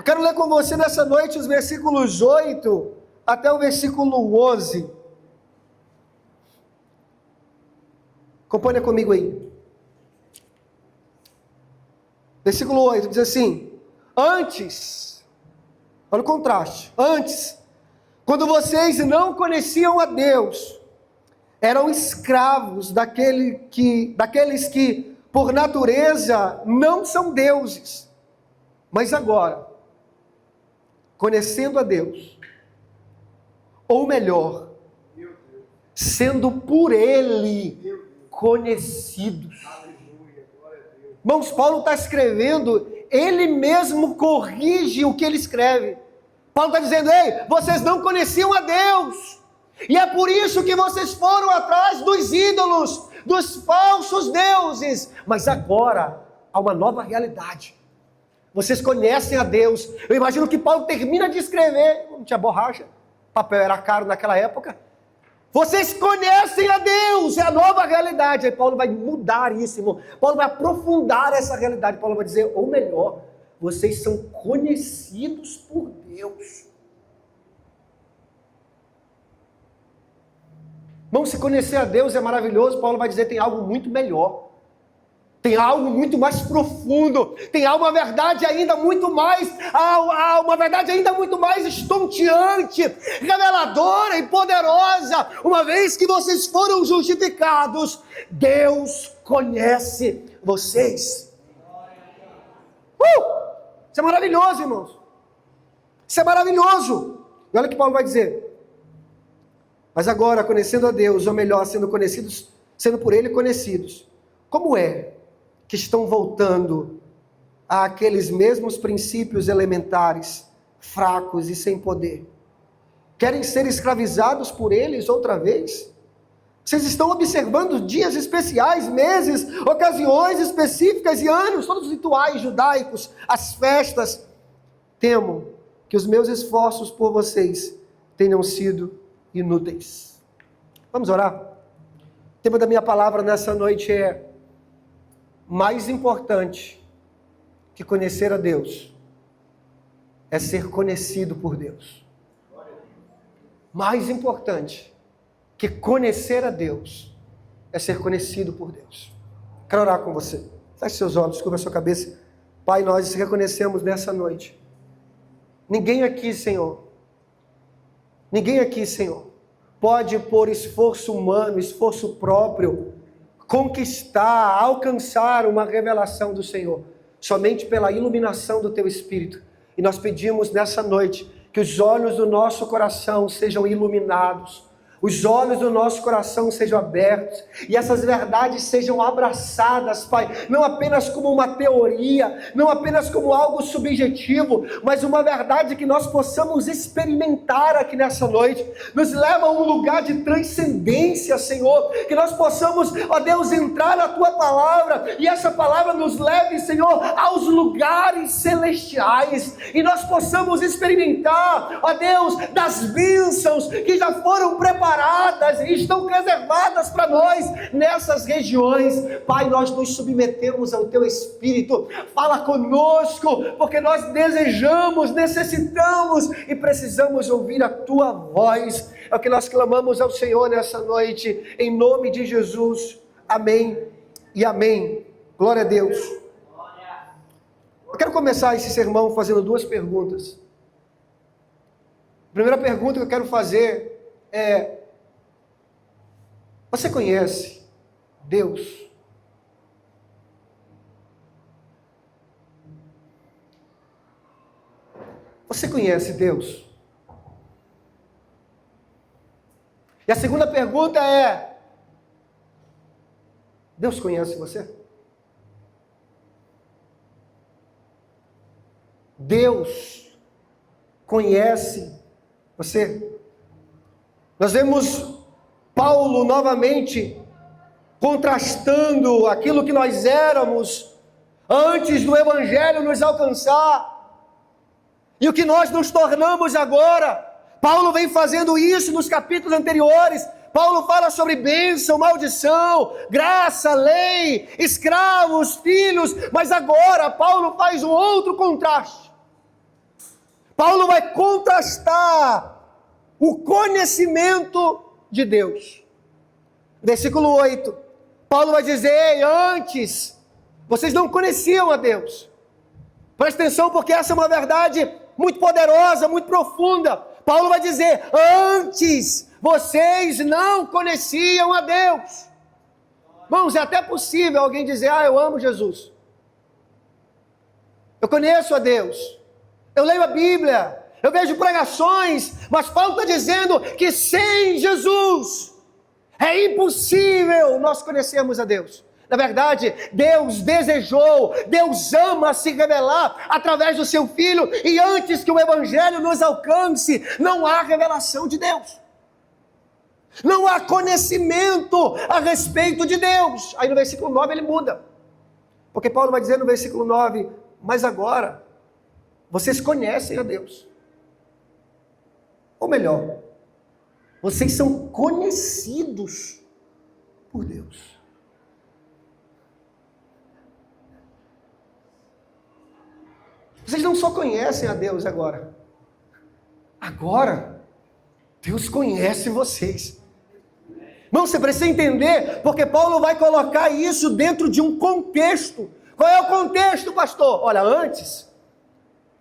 Eu quero ler com você nessa noite os versículos 8 até o versículo 11. Acompanha comigo aí. Versículo 8 diz assim: antes, olha o contraste, antes, quando vocês não conheciam a Deus, eram escravos daqueles que, por natureza, não são deuses. Mas agora, conhecendo a Deus, ou melhor, sendo por Ele conhecidos. Irmãos, Paulo está escrevendo, ele mesmo corrige o que ele escreve. Paulo está dizendo: ei, vocês não conheciam a Deus, e é por isso que vocês foram atrás dos ídolos, dos falsos deuses. Mas agora há uma nova realidade. Vocês conhecem a Deus. Eu imagino que Paulo termina de escrever, não tinha borracha, papel era caro naquela época. Vocês conhecem a Deus, é a nova realidade. Aí Paulo vai mudar isso, irmão. Paulo vai aprofundar essa realidade. Paulo vai dizer, ou melhor, vocês são conhecidos por Deus. Irmão, se conhecer a Deus é maravilhoso. Paulo vai dizer, tem algo muito melhor. Tem algo muito mais profundo, tem uma verdade ainda muito mais, uma verdade ainda muito mais estonteante, reveladora e poderosa. Uma vez que vocês foram justificados, Deus conhece vocês. Isso é maravilhoso, irmãos. Isso é maravilhoso. E olha o que Paulo vai dizer. Mas agora, conhecendo a Deus, ou melhor, sendo conhecidos, sendo por Ele conhecidos, como é que estão voltando àqueles mesmos princípios elementares, fracos e sem poder? Querem ser escravizados por eles outra vez? Vocês estão observando dias especiais, meses, ocasiões específicas e anos, todos os rituais judaicos, as festas. Temo que os meus esforços por vocês tenham sido inúteis. Vamos orar? O tema da minha palavra nessa noite é: mais importante que conhecer a Deus é ser conhecido por Deus. Mais importante que conhecer a Deus é ser conhecido por Deus. Quero orar com você. Feche seus olhos, curva sua cabeça. Pai, nós reconhecemos nessa noite. Ninguém aqui, Senhor, pode por esforço humano, esforço próprio, conquistar, alcançar uma revelação do Senhor, somente pela iluminação do Teu Espírito. E nós pedimos nessa noite que os olhos do nosso coração sejam iluminados, os olhos do nosso coração sejam abertos, e essas verdades sejam abraçadas, Pai, não apenas como uma teoria, não apenas como algo subjetivo, mas uma verdade que nós possamos experimentar aqui nessa noite, nos leva a um lugar de transcendência, Senhor, que nós possamos, ó Deus, entrar na Tua palavra, e essa palavra nos leve, Senhor, aos lugares celestiais, e nós possamos experimentar, ó Deus, das bênçãos que já foram preparadas e estão reservadas para nós nessas regiões. Pai, nós nos submetemos ao Teu Espírito. Fala conosco, porque nós desejamos, necessitamos e precisamos ouvir a Tua voz. É o que nós clamamos ao Senhor nessa noite, em nome de Jesus. Amém e amém. Glória a Deus. Eu quero começar esse sermão fazendo duas perguntas. A primeira pergunta que eu quero fazer é: você conhece Deus? Você conhece Deus? E a segunda pergunta é: Deus conhece você? Deus conhece você? Nós vemos Paulo novamente contrastando aquilo que nós éramos antes do Evangelho nos alcançar e o que nós nos tornamos agora. Paulo vem fazendo isso nos capítulos anteriores. Paulo fala sobre bênção, maldição, graça, lei, escravos, filhos, mas agora Paulo faz um outro contraste. Paulo vai contrastar o conhecimento de Deus. Versículo 8, Paulo vai dizer: ei, antes, vocês não conheciam a Deus. Presta atenção, porque essa é uma verdade muito poderosa, muito profunda. Paulo vai dizer: antes, vocês não conheciam a Deus. Irmãos, é até possível alguém dizer: ah, eu amo Jesus. Eu conheço a Deus. Eu leio a Bíblia. Eu vejo pregações. Mas Paulo está dizendo que sem Jesus é impossível nós conhecermos a Deus. Na verdade, Deus desejou, Deus ama se revelar através do seu Filho. E antes que o Evangelho nos alcance, não há revelação de Deus. Não há conhecimento a respeito de Deus. Aí no versículo 9 ele muda. Porque Paulo vai dizer no versículo 9: mas agora, vocês conhecem a Deus. Ou melhor, vocês são conhecidos por Deus. Vocês não só conhecem a Deus agora. Agora, Deus conhece vocês. Irmão, você precisa entender, porque Paulo vai colocar isso dentro de um contexto. Qual é o contexto, pastor? Olha, antes,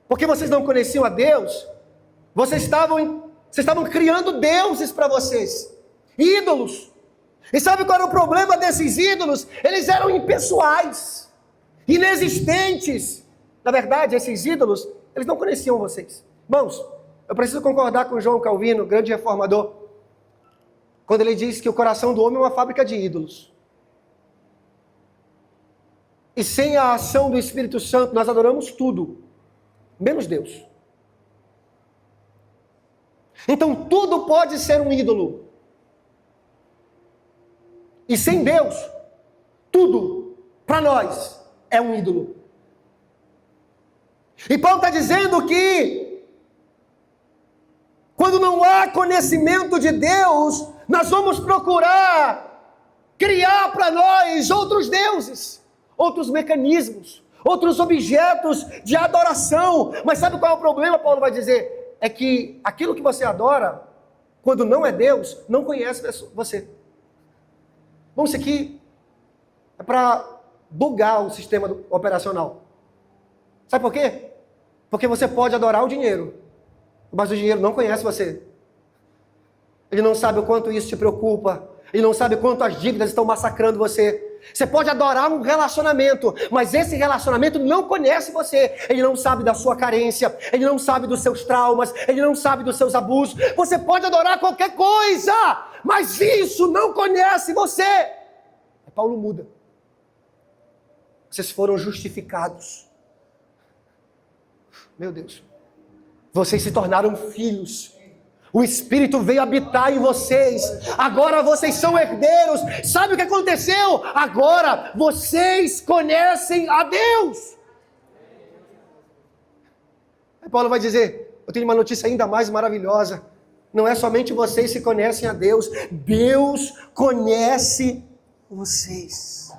porque vocês não conheciam a Deus, vocês estavam criando deuses para vocês, ídolos. E sabe qual era o problema desses ídolos? Eles eram impessoais, inexistentes. Na verdade, esses ídolos, eles não conheciam vocês. Irmãos, eu preciso concordar com João Calvino, grande reformador, quando ele diz que o coração do homem é uma fábrica de ídolos. E sem a ação do Espírito Santo, nós adoramos tudo, menos Deus. Então tudo pode ser um ídolo. E sem Deus, tudo, para nós, é um ídolo. E Paulo está dizendo que, quando não há conhecimento de Deus, nós vamos procurar criar para nós outros deuses, outros mecanismos, outros objetos de adoração. Mas sabe qual é o problema? Paulo vai dizer, é que aquilo que você adora, quando não é Deus, não conhece você. Bom, isso aqui é para bugar o sistema operacional. Sabe por quê? Porque você pode adorar o dinheiro, mas o dinheiro não conhece você. Ele não sabe o quanto isso te preocupa. Ele não sabe quanto as dívidas estão massacrando você. Você pode adorar um relacionamento, mas esse relacionamento não conhece você. Ele não sabe da sua carência, ele não sabe dos seus traumas, ele não sabe dos seus abusos. Você pode adorar qualquer coisa, mas isso não conhece você. Aí Paulo muda. Vocês foram justificados. Meu Deus. Vocês se tornaram filhos. O Espírito veio habitar em vocês. Agora vocês são herdeiros. Sabe o que aconteceu? Agora vocês conhecem a Deus. Aí Paulo vai dizer, eu tenho uma notícia ainda mais maravilhosa. Não é somente vocês que conhecem a Deus. Deus conhece vocês.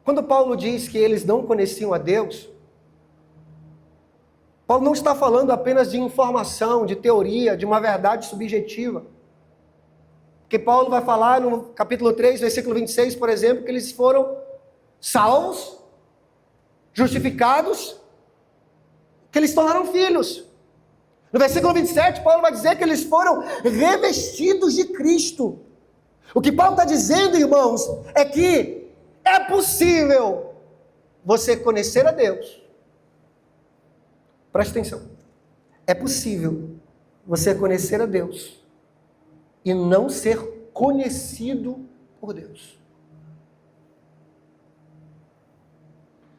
Quando Paulo diz que eles não conheciam a Deus, Paulo não está falando apenas de informação, de teoria, de uma verdade subjetiva. Porque Paulo vai falar no capítulo 3, versículo 26, por exemplo, que eles foram salvos, justificados, que eles se tornaram filhos. No versículo 27, Paulo vai dizer que eles foram revestidos de Cristo. O que Paulo está dizendo, irmãos, é que é possível você conhecer a Deus. Preste atenção. É possível você conhecer a Deus e não ser conhecido por Deus.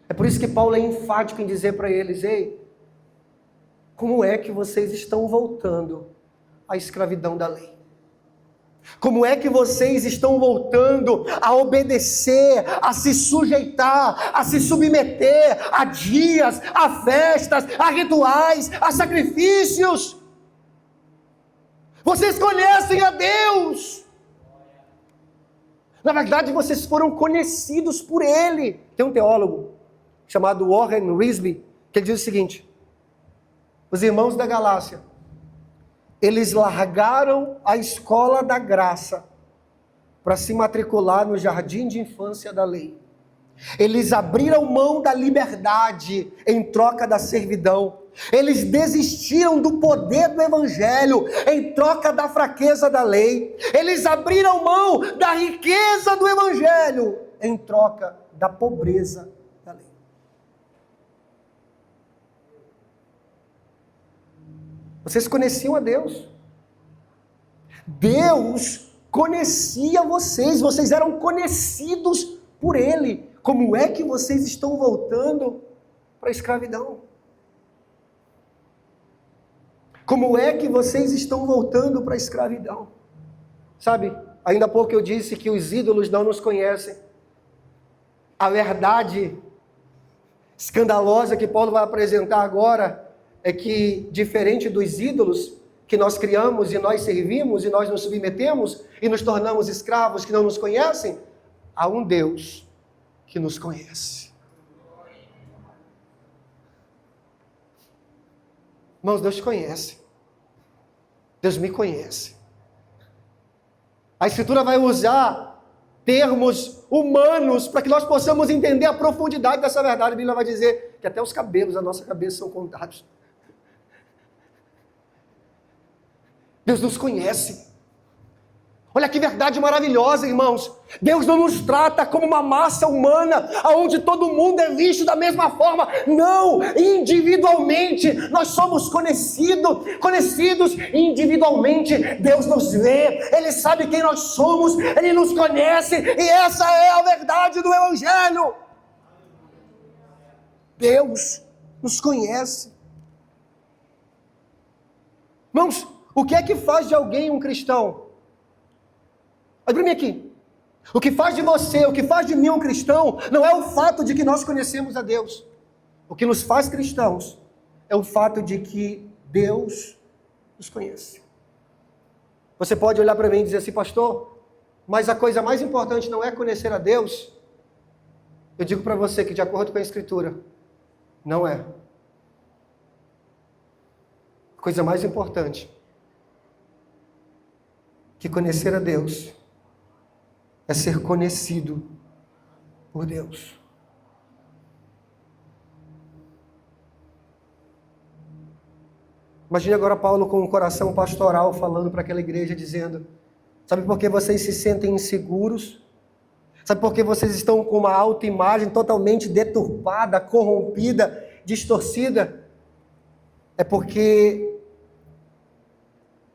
É por isso que Paulo é enfático em dizer para eles, ei, como é que vocês estão voltando à escravidão da lei? Como é que vocês estão voltando a obedecer, a se sujeitar, a se submeter a dias, a festas, a rituais, a sacrifícios? Vocês conhecem a Deus. Na verdade, vocês foram conhecidos por Ele. Tem um teólogo chamado Warren Wiersbe, que ele diz o seguinte: os irmãos da Galácia, eles largaram a escola da graça para se matricular no jardim de infância da lei. Eles abriram mão da liberdade em troca da servidão. Eles desistiram do poder do evangelho em troca da fraqueza da lei. Eles abriram mão da riqueza do evangelho em troca da pobreza da lei. Vocês conheciam a Deus. Deus conhecia vocês. Vocês eram conhecidos por Ele. Como é que vocês estão voltando para a escravidão? Como é que vocês estão voltando para a escravidão? Sabe, ainda há pouco eu disse que os ídolos não nos conhecem. A verdade escandalosa que Paulo vai apresentar agora é que, diferente dos ídolos que nós criamos e nós servimos e nós nos submetemos e nos tornamos escravos que não nos conhecem, há um Deus que nos conhece. Irmãos, Deus te conhece. Deus me conhece. A Escritura vai usar termos humanos para que nós possamos entender a profundidade dessa verdade. A Bíblia vai dizer que até os cabelos da nossa cabeça são contados. Deus nos conhece. Olha que verdade maravilhosa, irmãos. Deus não nos trata como uma massa humana, onde todo mundo é visto da mesma forma. Não, individualmente, nós somos conhecidos individualmente. Deus nos vê, Ele sabe quem nós somos, Ele nos conhece, e essa é a verdade do Evangelho. Deus nos conhece. Irmãos, o que é que faz de alguém um cristão? Olha para mim aqui. O que faz de você, o que faz de mim um cristão, não é o fato de que nós conhecemos a Deus. O que nos faz cristãos é o fato de que Deus nos conhece. Você pode olhar para mim e dizer assim: pastor, mas a coisa mais importante não é conhecer a Deus? Eu digo para você que, de acordo com a Escritura, não é. A coisa mais importante que conhecer a Deus é ser conhecido por Deus. Imagine agora Paulo com um coração pastoral falando para aquela igreja dizendo: sabe por que vocês se sentem inseguros? Sabe por que vocês estão com uma autoimagem totalmente deturpada, corrompida, distorcida? É porque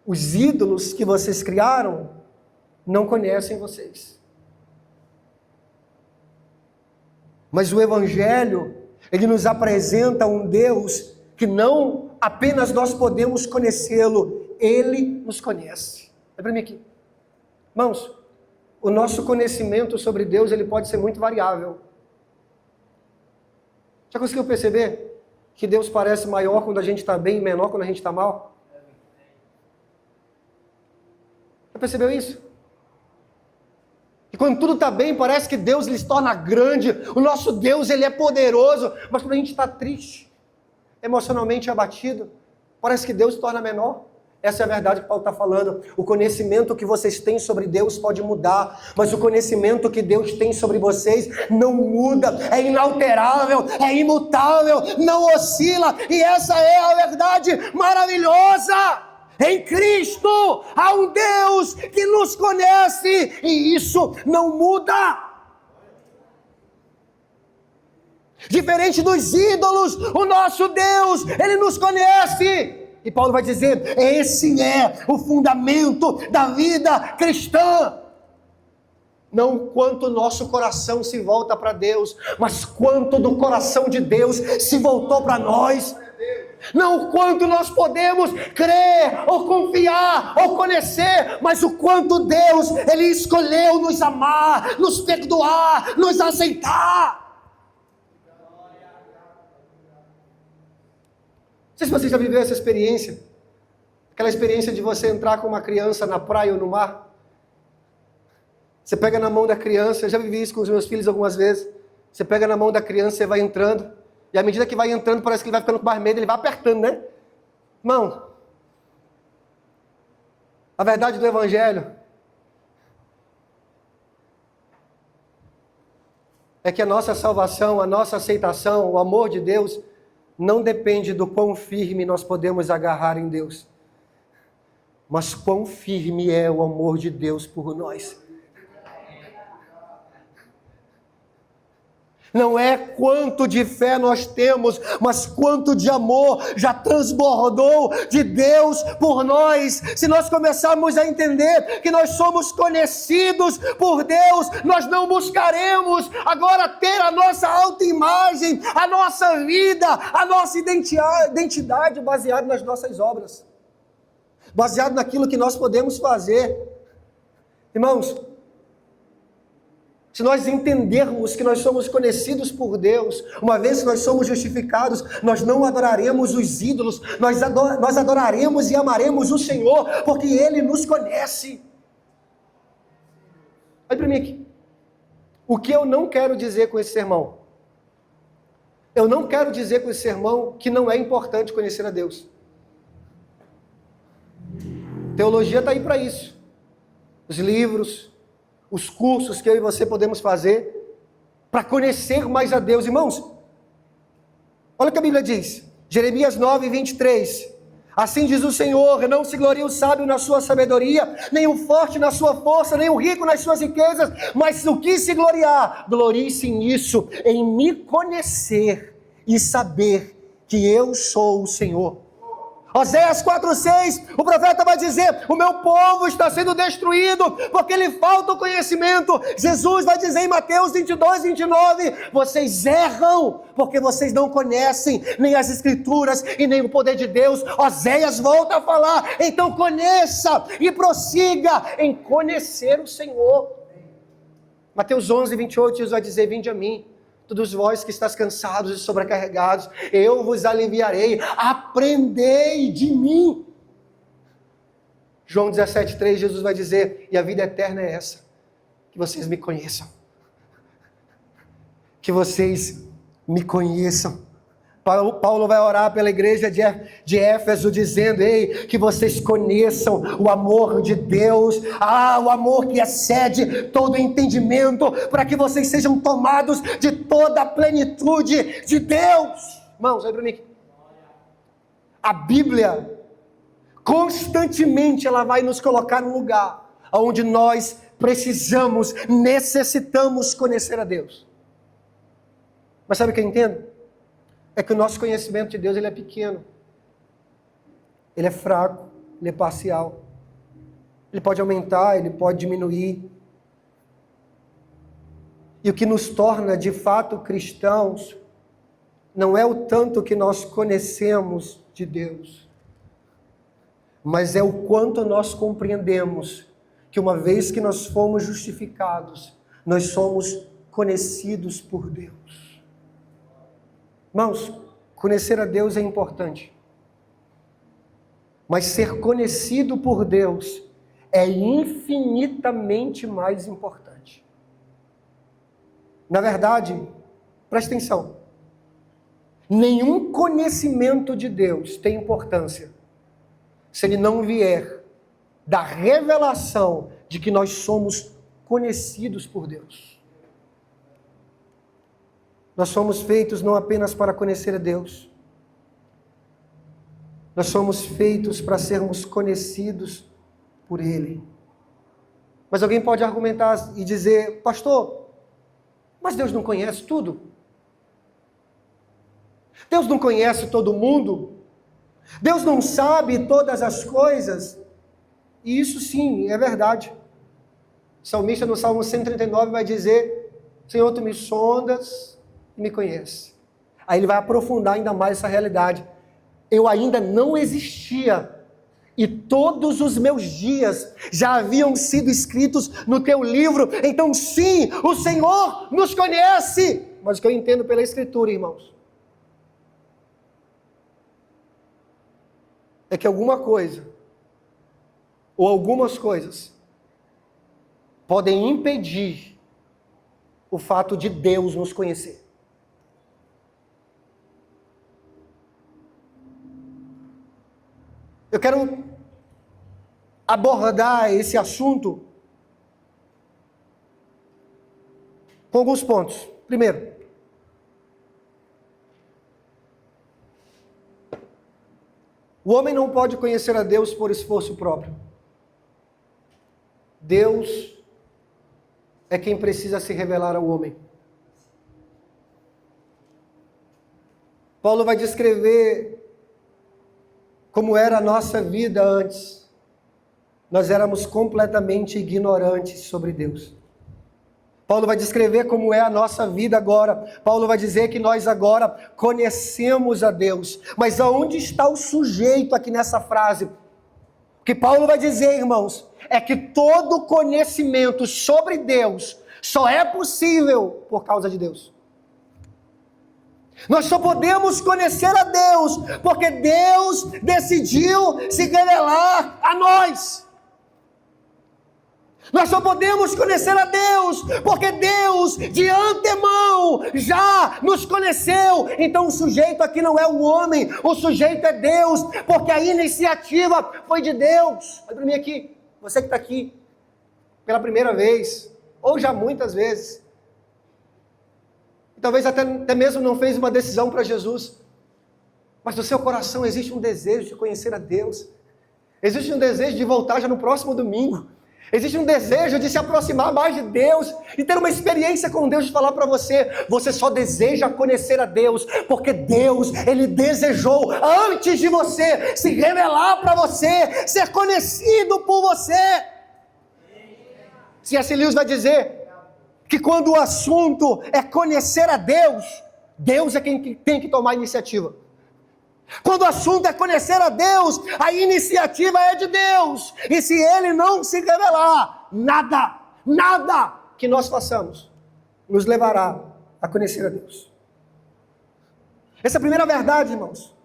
os ídolos que vocês criaram não conhecem vocês. Mas o Evangelho, ele nos apresenta um Deus que não apenas nós podemos conhecê-lo, Ele nos conhece. Olha para mim aqui. Irmãos, o nosso conhecimento sobre Deus, ele pode ser muito variável. Já conseguiu perceber que Deus parece maior quando a gente está bem e menor quando a gente está mal? Já percebeu isso? E quando tudo está bem, parece que Deus ele se torna grande. O nosso Deus, ele é poderoso. Mas quando a gente está triste, emocionalmente abatido, parece que Deus se torna menor. Essa é a verdade que Paulo está falando. O conhecimento que vocês têm sobre Deus pode mudar, mas o conhecimento que Deus tem sobre vocês não muda, é inalterável, é imutável, não oscila. E essa é a verdade maravilhosa. Em Cristo há um Deus que nos conhece e isso não muda. Diferente dos ídolos, o nosso Deus, Ele nos conhece. E Paulo vai dizer, esse é o fundamento da vida cristã. Não quanto o nosso coração se volta para Deus, mas quanto do coração de Deus se voltou para nós. Não o quanto nós podemos crer, ou confiar, ou conhecer, mas o quanto Deus, Ele escolheu nos amar, nos perdoar, nos aceitar. Não sei se você já viveu essa experiência, aquela experiência de você entrar com uma criança na praia ou no mar. Você pega na mão da criança, eu já vivi isso com os meus filhos algumas vezes. Você pega na mão da criança, você vai entrando, e à medida que vai entrando, parece que ele vai ficando com mais medo, ele vai apertando, né? Irmão, a verdade do Evangelho é que a nossa salvação, a nossa aceitação, o amor de Deus, não depende do quão firme nós podemos agarrar em Deus, mas quão firme é o amor de Deus por nós. Não é quanto de fé nós temos, mas quanto de amor já transbordou de Deus por nós. Se nós começarmos a entender que nós somos conhecidos por Deus, nós não buscaremos agora ter a nossa autoimagem, a nossa vida, a nossa identidade baseada nas nossas obras, baseado naquilo que nós podemos fazer. Irmãos, se nós entendermos que nós somos conhecidos por Deus, uma vez que nós somos justificados, nós não adoraremos os ídolos, nós adoraremos e amaremos o Senhor, porque Ele nos conhece. Olha para mim aqui. O que eu não quero dizer com esse sermão? Eu não quero dizer com esse sermão que não é importante conhecer a Deus. Teologia está aí para isso. Os livros, os cursos que eu e você podemos fazer para conhecer mais a Deus. Irmãos, olha o que a Bíblia diz. Jeremias 9, 23. Assim diz o Senhor: não se glorie o sábio na sua sabedoria, nem o forte na sua força, nem o rico nas suas riquezas, mas o que se gloriar, glorie-se nisso, em me conhecer e saber que eu sou o Senhor. Oséias 4,6, o profeta vai dizer: o meu povo está sendo destruído porque lhe falta o conhecimento. Jesus vai dizer em Mateus 22, 29, vocês erram porque vocês não conhecem nem as Escrituras e nem o poder de Deus. Oséias volta a falar: então conheça e prossiga em conhecer o Senhor. Mateus 11, 28, Jesus vai dizer: vinde a mim, todos vós que estáis cansados e sobrecarregados, eu vos aliviarei, aprendei de mim. João 17,3, Jesus vai dizer: e a vida eterna é essa, que vocês me conheçam. Que vocês me conheçam. Paulo vai orar pela igreja de Éfeso, dizendo: ei, que vocês conheçam o amor de Deus, o amor que excede todo entendimento, para que vocês sejam tomados de toda a plenitude de Deus. Irmãos, olha para mim. A Bíblia, constantemente, ela vai nos colocar num lugar onde nós necessitamos conhecer a Deus. Mas sabe o que eu entendo? É que o nosso conhecimento de Deus, ele é pequeno. Ele é fraco, ele é parcial. Ele pode aumentar, ele pode diminuir. E o que nos torna de fato cristãos não é o tanto que nós conhecemos de Deus, mas é o quanto nós compreendemos que uma vez que nós fomos justificados, nós somos conhecidos por Deus. Irmãos, conhecer a Deus é importante, mas ser conhecido por Deus é infinitamente mais importante. Na verdade, preste atenção, nenhum conhecimento de Deus tem importância se ele não vier da revelação de que nós somos conhecidos por Deus. Nós somos feitos não apenas para conhecer a Deus, nós somos feitos para sermos conhecidos por Ele. Mas alguém pode argumentar e dizer: pastor, mas Deus não conhece tudo? Deus não conhece todo mundo? Deus não sabe todas as coisas? E isso sim, é verdade. O salmista no Salmo 139 vai dizer: Senhor, tu me sondas e me conhece. Aí ele vai aprofundar ainda mais essa realidade. Eu ainda não existia, e todos os meus dias já haviam sido escritos no teu livro. Então sim, o Senhor nos conhece. Mas o que eu entendo pela Escritura, irmãos, é que alguma coisa, ou algumas coisas, podem impedir o fato de Deus nos conhecer. Eu quero abordar esse assunto com alguns pontos. Primeiro, o homem não pode conhecer a Deus por esforço próprio. Deus é quem precisa se revelar ao homem. Paulo vai descrever como era a nossa vida antes. Nós éramos completamente ignorantes sobre Deus. Paulo vai descrever como é a nossa vida agora. Paulo vai dizer que nós agora conhecemos a Deus. Mas aonde está o sujeito aqui nessa frase? O que Paulo vai dizer, irmãos, é que todo conhecimento sobre Deus só é possível por causa de Deus. Nós só podemos conhecer a Deus porque Deus decidiu se revelar a nós. Nós só podemos conhecer a Deus porque Deus de antemão já nos conheceu. Então o sujeito aqui não é o homem, o sujeito é Deus, porque a iniciativa foi de Deus. Olha para mim aqui, você que está aqui pela primeira vez, ou já muitas vezes, talvez até mesmo não fez uma decisão para Jesus, mas no seu coração existe um desejo de conhecer a Deus, existe um desejo de voltar já no próximo domingo, existe um desejo de se aproximar mais de Deus e ter uma experiência com Deus, de falar para você, você só deseja conhecer a Deus, porque Deus, Ele desejou antes de você se revelar para você, ser conhecido por você. C.S. Lewis vai dizer que quando o assunto é conhecer a Deus, Deus é quem tem que tomar a iniciativa. Quando o assunto é conhecer a Deus, a iniciativa é de Deus. E se Ele não se revelar, nada que nós façamos nos levará a conhecer a Deus. Essa é a primeira verdade, irmãos.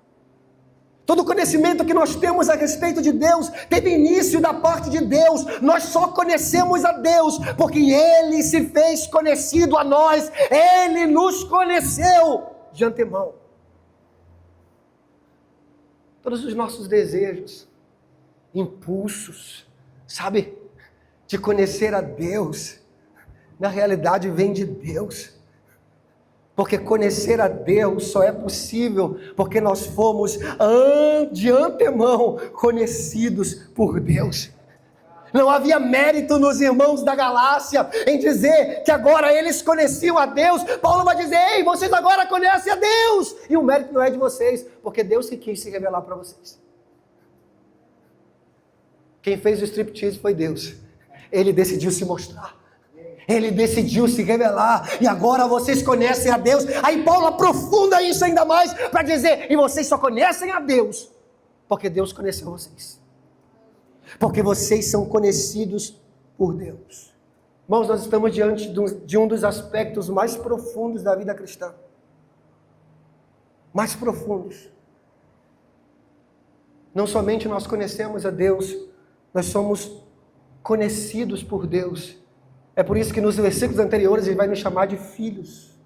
Todo conhecimento que nós temos a respeito de Deus teve início da parte de Deus. Nós só conhecemos a Deus porque Ele se fez conhecido a nós. Ele nos conheceu de antemão. Todos os nossos desejos, impulsos, sabe, de conhecer a Deus, na realidade vem de Deus. Porque conhecer a Deus só é possível porque nós fomos de antemão conhecidos por Deus. Não havia mérito nos irmãos da Galácia em dizer que agora eles conheciam a Deus. Paulo vai dizer, ei, vocês agora conhecem a Deus. E o mérito não é de vocês, porque Deus que quis se revelar para vocês. Quem fez o striptease foi Deus. Ele decidiu se mostrar. Ele decidiu se revelar, e agora vocês conhecem a Deus. Aí Paulo aprofunda isso ainda mais, para dizer, e vocês só conhecem a Deus, porque Deus conheceu vocês. Porque vocês são conhecidos por Deus. Irmãos, nós estamos diante de um dos aspectos mais profundos da vida cristã. Mais profundos. Não somente nós conhecemos a Deus, nós somos conhecidos por Deus. É por isso que nos versículos anteriores ele vai nos chamar de filhos.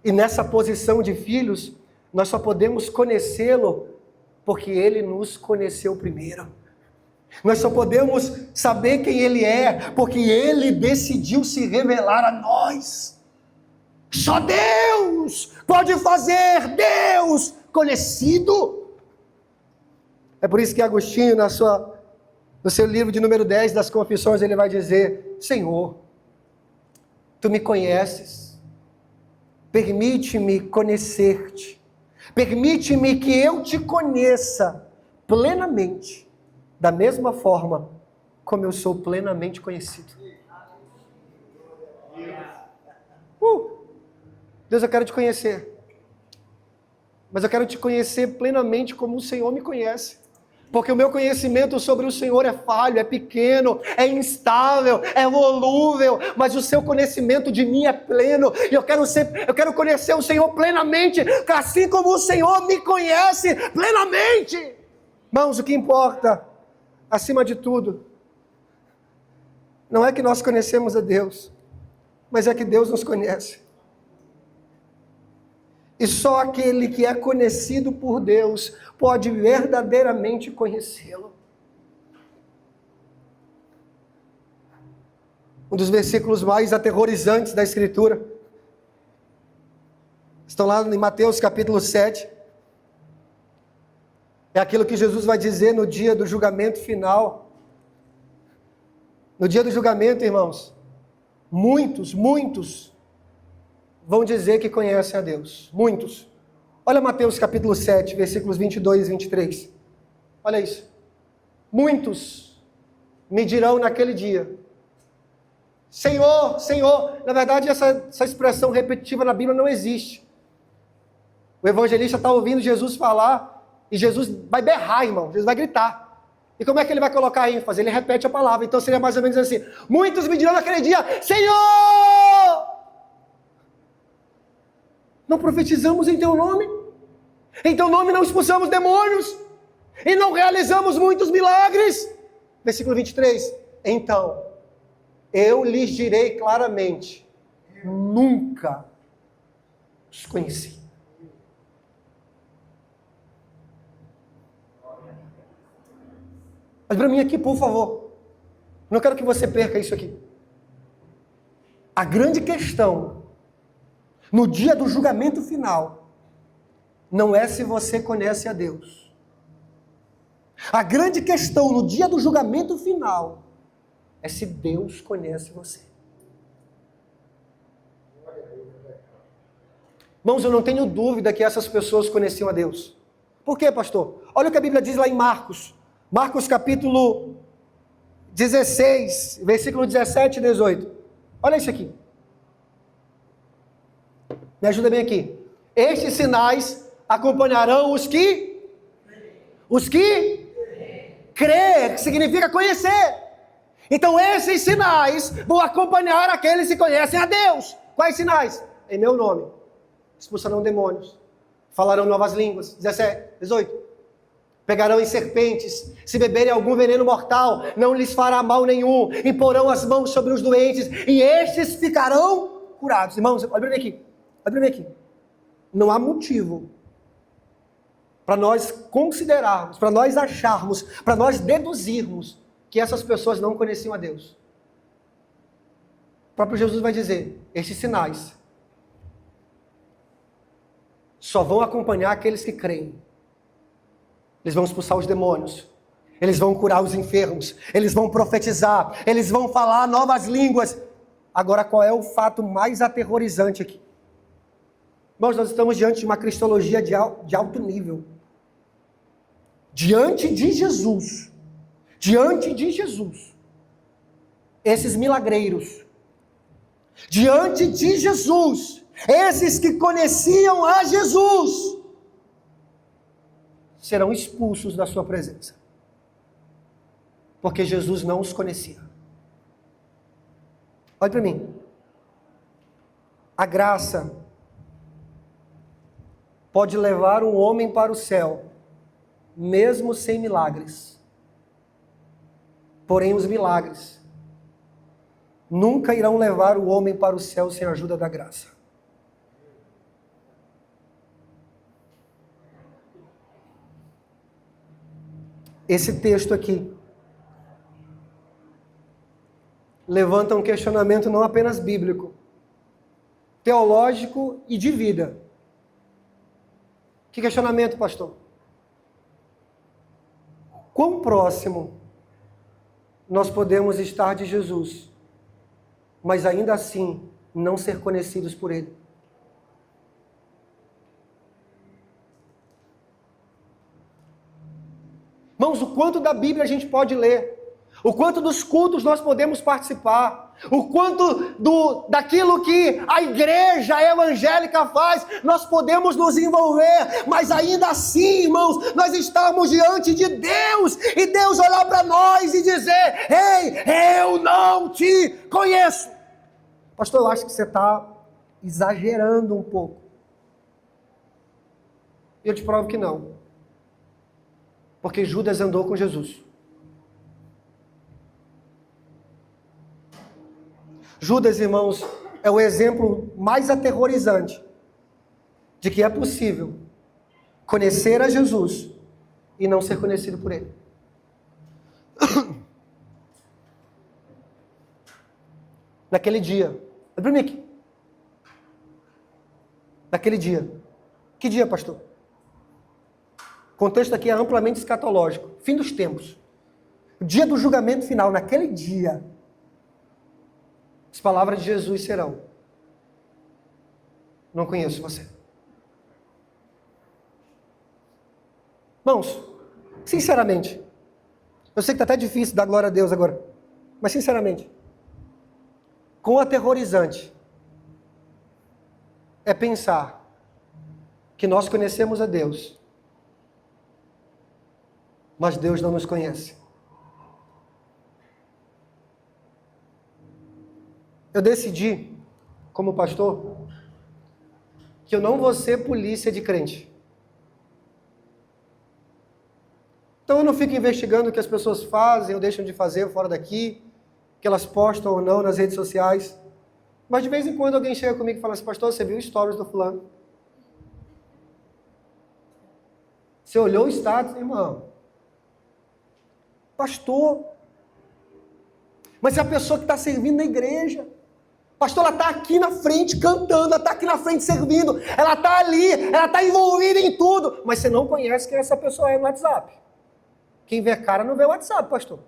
E nessa posição de filhos, nós só podemos conhecê-lo porque ele nos conheceu primeiro. Nós só podemos saber quem ele é porque ele decidiu se revelar a nós. Só Deus pode fazer Deus conhecido. É por isso que Agostinho, no seu livro de número 10 das Confissões, ele vai dizer, Senhor, Tu me conheces, permite-me conhecer-te, permite-me que eu te conheça plenamente, da mesma forma como eu sou plenamente conhecido. Deus, eu quero te conhecer, mas eu quero te conhecer plenamente como o Senhor me conhece. Porque o meu conhecimento sobre o Senhor é falho, é pequeno, é instável, é volúvel, mas o seu conhecimento de mim é pleno, e eu quero conhecer o Senhor plenamente, assim como o Senhor me conhece plenamente. Irmãos, o que importa, acima de tudo, Não é que nós conhecemos a Deus, mas é que Deus nos conhece. E só aquele que é conhecido por Deus pode verdadeiramente conhecê-lo. Um dos versículos mais aterrorizantes da Escritura estão lá em Mateus capítulo 7. É aquilo que Jesus vai dizer no dia do julgamento final. No dia do julgamento, irmãos, muitos vão dizer que conhecem a Deus. Muitos. Olha Mateus capítulo 7, versículos 22 e 23. Olha isso. Muitos me dirão naquele dia: Senhor, Senhor. Na verdade, essa expressão repetitiva na Bíblia não existe. O evangelista está ouvindo Jesus falar e Jesus vai berrar, irmão. Jesus vai gritar. E como é que ele vai colocar ênfase? Ele repete a palavra. Então seria mais ou menos assim: muitos me dirão naquele dia: Senhor! Não profetizamos em teu nome? Em teu nome não expulsamos demônios? E não realizamos muitos milagres? Versículo 23. Então, eu lhes direi claramente: nunca os conheci. Mas para mim aqui, por favor. Não quero que você perca isso aqui. A grande questão, no dia do julgamento final, não é se você conhece a Deus. A grande questão no dia do julgamento final é se Deus conhece você. Irmãos, eu não tenho dúvida que essas pessoas conheciam a Deus. Por quê, pastor? Olha o que a Bíblia diz lá em Marcos. Marcos capítulo 16, versículo 17 e 18. Olha isso aqui. Me ajuda bem aqui. Estes sinais acompanharão os que? Os que? Crer, que significa conhecer. Então esses sinais vão acompanhar aqueles que conhecem a Deus. Quais sinais? Em meu nome. Expulsarão demônios. Falarão novas línguas. 17, 18. Pegarão em serpentes, se beberem algum veneno mortal, não lhes fará mal nenhum, imporão as mãos sobre os doentes, e estes ficarão curados. Irmãos, olha bem aqui. Não há motivo para nós considerarmos, para nós acharmos, para nós deduzirmos que essas pessoas não conheciam a Deus. O próprio Jesus vai dizer: estes sinais só vão acompanhar aqueles que creem. Eles vão expulsar os demônios, eles vão curar os enfermos, eles vão profetizar, eles vão falar novas línguas. Agora, qual é o fato mais aterrorizante aqui? Irmãos, nós estamos diante de uma cristologia de alto nível. Diante de Jesus, esses milagreiros, diante de Jesus, esses que conheciam a Jesus, serão expulsos da sua presença. Porque Jesus não os conhecia. Olha para mim. A graça pode levar um homem para o céu, mesmo sem milagres. Porém, os milagres nunca irão levar o homem para o céu sem a ajuda da graça. Esse texto aqui levanta um questionamento não apenas bíblico, teológico e de vida. Que questionamento, pastor? Quão próximo nós podemos estar de Jesus, mas ainda assim não ser conhecidos por Ele? Irmãos, o quanto da Bíblia a gente pode ler, o quanto dos cultos nós podemos participar, o quanto daquilo que a igreja evangélica faz, nós podemos nos envolver, mas ainda assim, irmãos, nós estamos diante de Deus, e Deus olhar para nós e dizer: ei, eu não te conheço. Pastor, eu acho que você está exagerando um pouco. Eu te provo que não. Porque Judas andou com Jesus. Judas, irmãos, é o exemplo mais aterrorizante de que é possível conhecer a Jesus e não ser conhecido por ele. Naquele dia, naquele dia, que dia, pastor? O contexto aqui é amplamente escatológico, fim dos tempos, o dia do julgamento final. Naquele dia, as palavras de Jesus serão: não conheço você. Irmãos, sinceramente, eu sei que está até difícil dar glória a Deus agora, mas sinceramente, quão aterrorizante é pensar que nós conhecemos a Deus, mas Deus não nos conhece. Eu decidi, como pastor, que eu não vou ser polícia de crente. Então eu não fico investigando o que as pessoas fazem ou deixam de fazer fora daqui, que elas postam ou não nas redes sociais. Mas de vez em quando alguém chega comigo e fala assim: pastor, você viu stories do fulano? Você olhou o status, irmão? Pastor, mas é a pessoa que está servindo na igreja. Pastor, ela está aqui na frente cantando, ela está aqui na frente servindo, ela está ali, ela está envolvida em tudo. Mas você não conhece quem essa pessoa é no WhatsApp. Quem vê cara não vê o WhatsApp, pastor.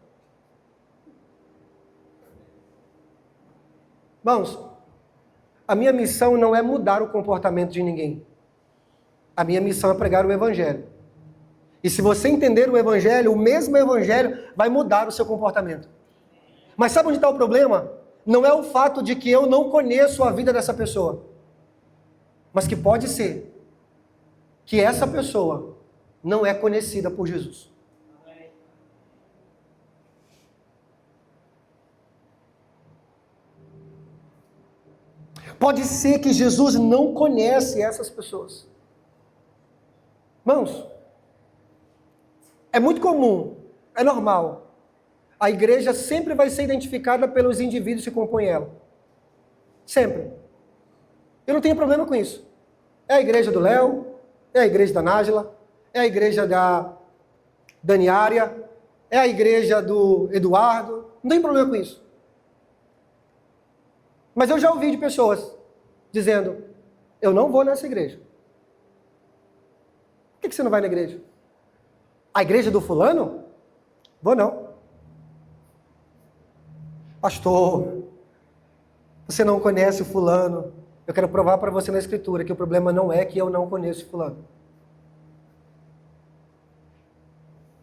Irmãos, a minha missão não é mudar o comportamento de ninguém. A minha missão é pregar o Evangelho. E se você entender o Evangelho, o mesmo Evangelho vai mudar o seu comportamento. Mas sabe onde está o problema? Não é o fato de que eu não conheço a vida dessa pessoa, mas que pode ser que essa pessoa não é conhecida por Jesus. Pode ser que Jesus não conhece essas pessoas. Irmãos, é muito comum, é normal. A igreja sempre vai ser identificada pelos indivíduos que compõem ela. Sempre. Eu não tenho problema com isso. É a igreja do Léo, é a igreja da Nájila, é a igreja da Daniária, é a igreja do Eduardo. Não tem problema com isso. Mas eu já ouvi de pessoas dizendo: eu não vou nessa igreja. Por que você não vai na igreja? A igreja do fulano? Vou não. Pastor, você não conhece o fulano. Eu quero provar para você na escritura que o problema não é que eu não conheço o fulano.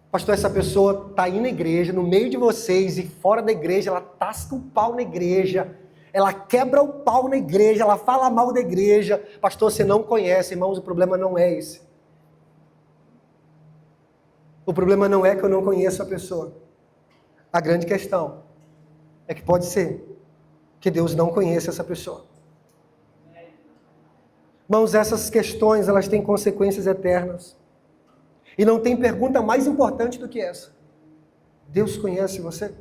Pastor, essa pessoa está aí na igreja, no meio de vocês e fora da igreja, ela tasca o pau na igreja, ela quebra o pau na igreja, ela fala mal da igreja. Pastor, você não conhece, irmãos, o problema não é esse. O problema não é que eu não conheço a pessoa. A grande questão é que pode ser que Deus não conheça essa pessoa. Irmãos, essas questões, elas têm consequências eternas. E não tem pergunta mais importante do que essa. Deus conhece você?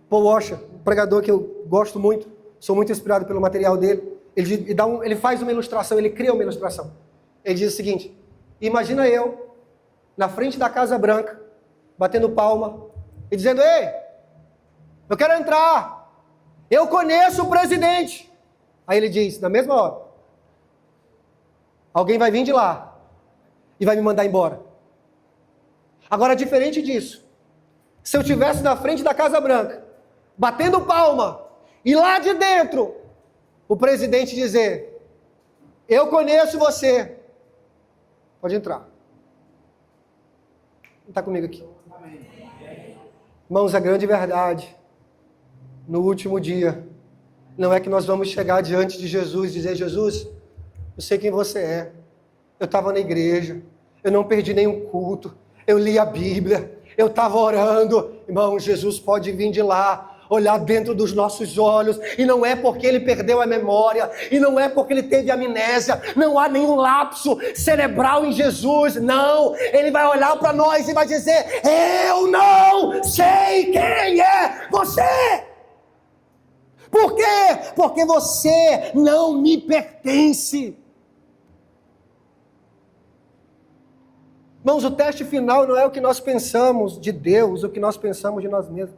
Paul Washer, um pregador que eu gosto muito, sou muito inspirado pelo material dele, ele faz uma ilustração, ele cria uma ilustração. Ele diz o seguinte: imagina eu, na frente da Casa Branca, batendo palma, e dizendo: ei, eu quero entrar, eu conheço o presidente. Aí ele diz, na mesma hora, alguém vai vir de lá e vai me mandar embora. Agora, diferente disso, se eu estivesse na frente da Casa Branca, batendo palma, e lá de dentro, o presidente dizer: eu conheço você, pode entrar. Está comigo aqui. Irmãos, a grande verdade, no último dia, não é que nós vamos chegar diante de Jesus e dizer: Jesus, eu sei quem você é, eu estava na igreja, eu não perdi nenhum culto, eu li a Bíblia, eu estava orando. Irmão, Jesus pode vir de lá, olhar dentro dos nossos olhos, e não é porque ele perdeu a memória, e não é porque ele teve amnésia, não há nenhum lapso cerebral em Jesus, não. Ele vai olhar para nós e vai dizer: eu não sei quem é você. Por quê? Porque você não me pertence. Irmãos, o teste final não é o que nós pensamos de Deus, o que nós pensamos de nós mesmos,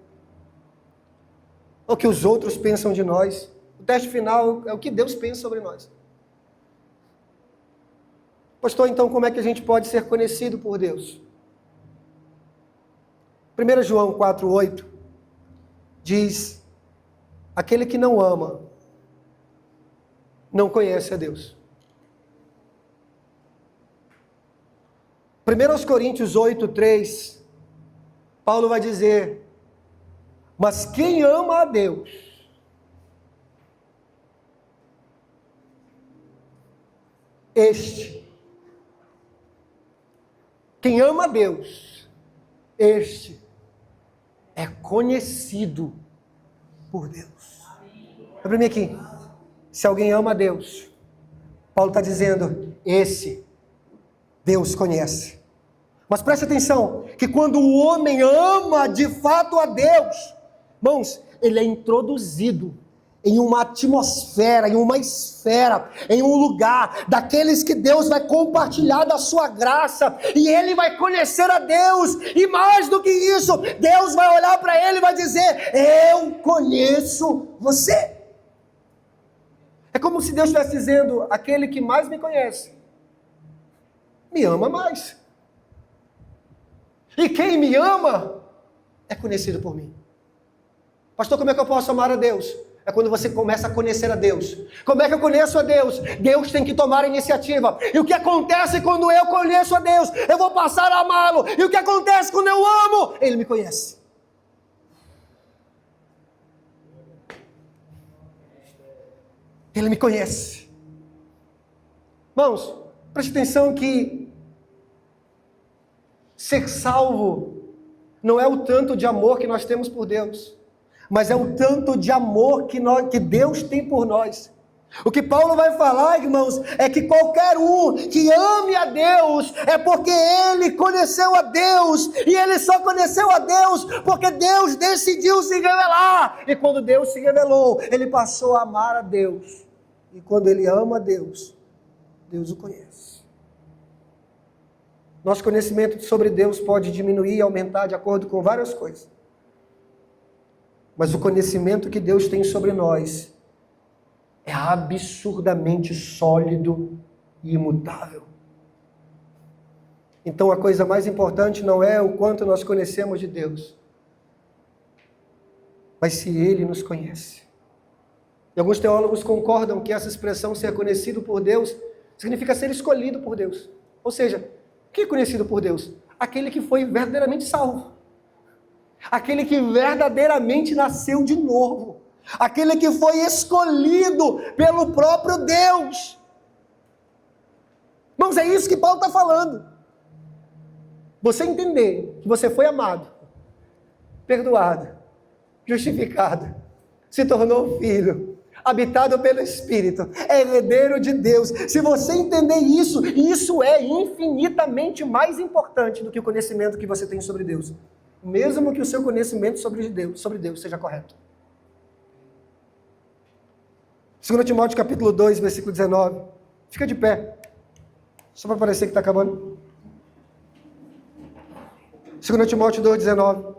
o que os outros pensam de nós. O teste final é o que Deus pensa sobre nós. Pastor, então como é que a gente pode ser conhecido por Deus? 1 João 4,8 diz: aquele que não ama, não conhece a Deus. 1 Coríntios 8,3, Paulo vai dizer: mas quem ama a Deus, quem ama a Deus, este é conhecido por Deus. Olha para mim aqui. Se alguém ama a Deus, Paulo está dizendo, esse Deus conhece. Mas preste atenção, que quando o homem ama de fato a Deus, irmãos, ele é introduzido em uma atmosfera, em uma esfera, em um lugar, daqueles que Deus vai compartilhar da sua graça, e ele vai conhecer a Deus, e mais do que isso, Deus vai olhar para ele e vai dizer, eu conheço você. É como se Deus estivesse dizendo, aquele que mais me conhece, me ama mais. E quem me ama, é conhecido por mim. Pastor, como é que eu posso amar a Deus? É quando você começa a conhecer a Deus. Como é que eu conheço a Deus? Deus tem que tomar a iniciativa. E o que acontece quando eu conheço a Deus? Eu vou passar a amá-lo. E o que acontece quando eu amo? Ele me conhece. Ele me conhece. Irmãos, preste atenção que ser salvo não é o tanto de amor que nós temos por Deus, mas é o tanto de amor que Deus tem por nós. O que Paulo vai falar, irmãos, é que qualquer um que ame a Deus é porque ele conheceu a Deus, e ele só conheceu a Deus porque Deus decidiu se revelar, e quando Deus se revelou, ele passou a amar a Deus, e quando ele ama a Deus, Deus o conhece. Nosso conhecimento sobre Deus pode diminuir e aumentar de acordo com várias coisas. Mas o conhecimento que Deus tem sobre nós é absurdamente sólido e imutável. Então a coisa mais importante não é o quanto nós conhecemos de Deus, mas se Ele nos conhece. E alguns teólogos concordam que essa expressão ser conhecido por Deus significa ser escolhido por Deus. Ou seja, o que é conhecido por Deus? Aquele que foi verdadeiramente salvo. Aquele que verdadeiramente nasceu de novo. Aquele que foi escolhido pelo próprio Deus. Irmãos, é isso que Paulo está falando. Você entender que você foi amado, perdoado, justificado, se tornou filho, habitado pelo Espírito, é herdeiro de Deus. Se você entender isso, isso é infinitamente mais importante do que o conhecimento que você tem sobre Deus. Mesmo que o seu conhecimento sobre Deus seja correto. 2 Timóteo capítulo 2, versículo 19. Fica de pé. Só para parecer que está acabando. 2 Timóteo 2, 19.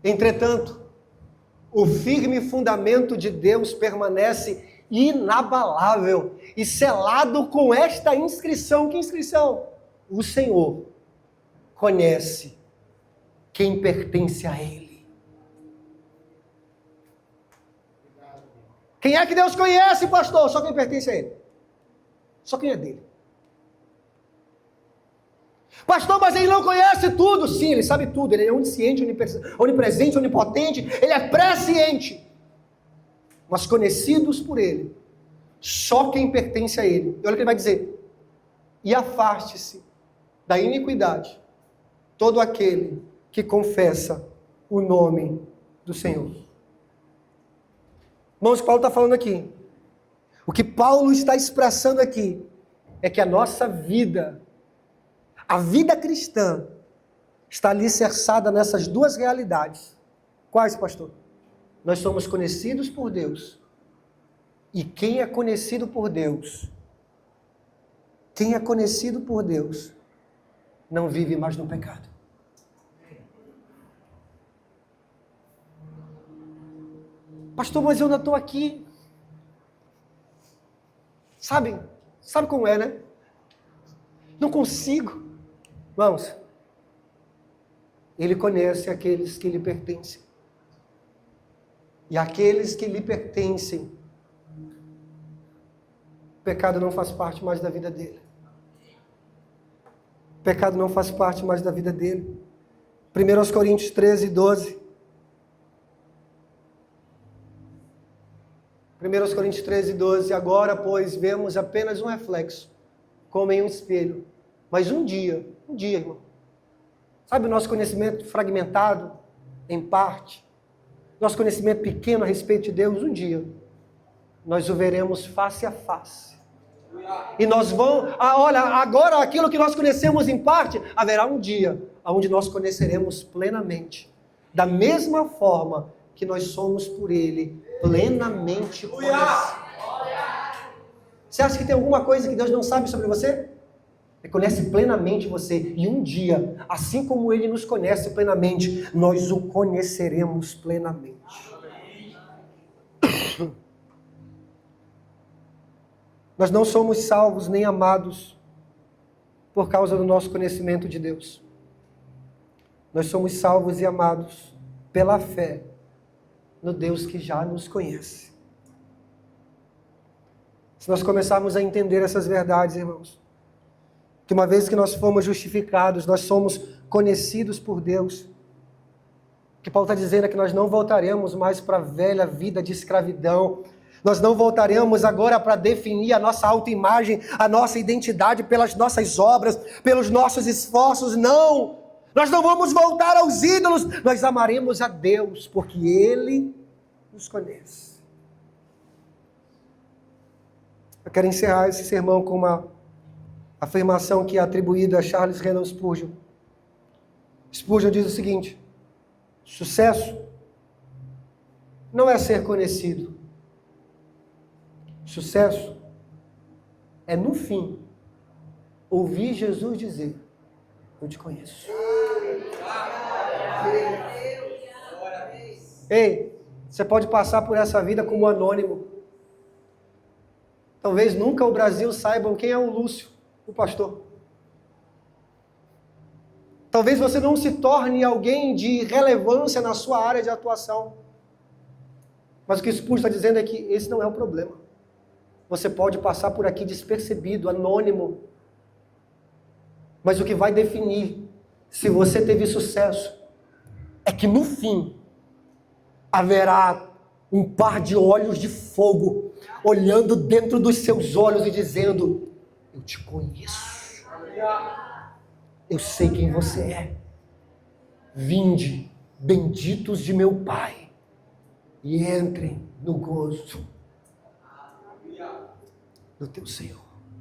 Entretanto, o firme fundamento de Deus permanece inabalável e selado com esta inscrição. Que inscrição? O Senhor conhece quem pertence a Ele. Quem é que Deus conhece, pastor? Só quem pertence a Ele. Só quem é dele. Pastor, mas ele não conhece tudo. Sim, ele sabe tudo. Ele é onisciente, onipresente, onipotente. Ele é presciente. Mas conhecidos por ele, só quem pertence a ele. E olha o que ele vai dizer. E afaste-se da iniquidade todo aquele que confessa o nome do Senhor. Irmãos, o que Paulo está falando aqui, o que Paulo está expressando aqui, é que a nossa vida, A vida cristã está alicerçada nessas duas realidades. Quais, pastor? Nós somos conhecidos por Deus. E quem é conhecido por Deus, não vive mais no pecado. Pastor, mas eu ainda estou aqui. Sabe como é, né? Não consigo. Vamos. Ele conhece aqueles que lhe pertencem. E aqueles que lhe pertencem, o pecado não faz parte mais da vida dele. O pecado não faz parte mais da vida dele. 1 Coríntios 13, 12. 1 Coríntios 13, 12. Agora, pois, vemos apenas um reflexo, como em um espelho. Mas um dia, irmão. Sabe o nosso conhecimento fragmentado, em parte? Nosso conhecimento pequeno a respeito de Deus, um dia nós o veremos face a face. E nós vamos, olha, agora aquilo que nós conhecemos em parte, haverá um dia onde nós conheceremos plenamente. Da mesma forma que nós somos por Ele plenamente conhecidos. Você acha que tem alguma coisa que Deus não sabe sobre você? Ele conhece plenamente você. E um dia, assim como Ele nos conhece plenamente, nós o conheceremos plenamente. Nós não somos salvos nem amados por causa do nosso conhecimento de Deus. Nós somos salvos e amados pela fé no Deus que já nos conhece. Se nós começarmos a entender essas verdades, irmãos, que uma vez que nós fomos justificados, nós somos conhecidos por Deus, o que Paulo está dizendo é que nós não voltaremos mais para a velha vida de escravidão. Nós não voltaremos agora para definir a nossa autoimagem, a nossa identidade pelas nossas obras, pelos nossos esforços. Não! Nós não vamos voltar aos ídolos. Nós amaremos a Deus, porque Ele nos conhece. Eu quero encerrar esse sermão com uma afirmação que é atribuída a Charles Haddon Spurgeon. Spurgeon diz o seguinte: sucesso não é ser conhecido. Sucesso é, no fim, ouvir Jesus dizer: eu te conheço. Ei, você pode passar por essa vida como anônimo. Talvez nunca o Brasil saiba quem é o Lúcio, o pastor. Talvez você não se torne alguém de relevância na sua área de atuação. Mas o que o Spurgeon está dizendo é que esse não é o problema. Você pode passar por aqui despercebido, anônimo. Mas o que vai definir se você teve sucesso é que no fim haverá um par de olhos de fogo olhando dentro dos seus olhos e dizendo: eu te conheço. Eu sei quem você é. Vinde, benditos de meu Pai, e entrem no gozo do teu Senhor.